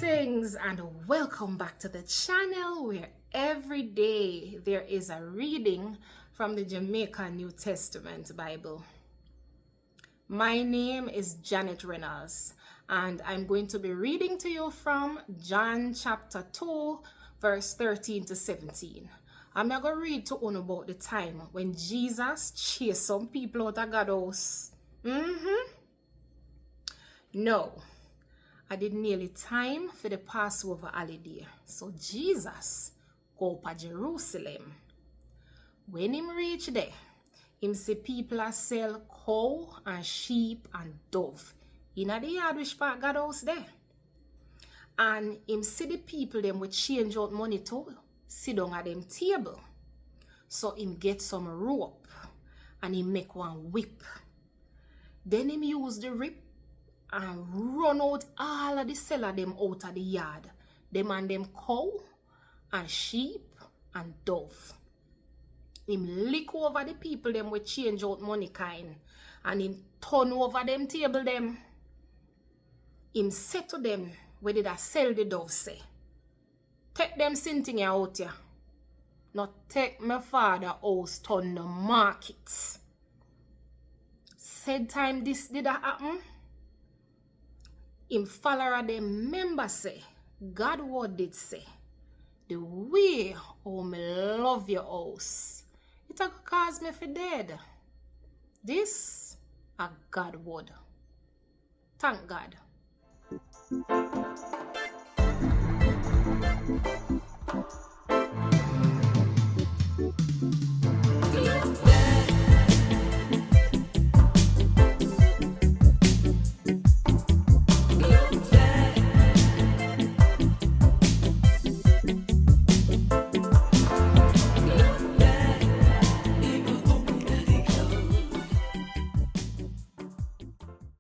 Greetings and welcome back to the channel where every day there is a reading from the Jamaican New Testament Bible. My name is Janet Reynolds and I'm going to be reading to you from John chapter 2 verse 13 to 17. I'm not going to read to you about the time when Jesus chased some people out of God's house. No. I did nearly time for the Passover holiday. So Jesus go to Jerusalem. When him reach there, him see people a sell cow and sheep and dove in the yard which part God house there. And him see the people them with change out money too, sit down at them table. So him get some rope and him make one whip. Then him use the whip and run out all of the seller them out of the yard. Them and them cow and sheep and dove. Him lick over the people them with change out money kind. And him turn over them table them. Him say to them, where did I sell the dove say? Take them sinting out here. Not take my father house turn the market. Said time this did that happen? Him follower them member say, God word did say, the way how me love your house, it a cause me for dead. This a God word. Thank God.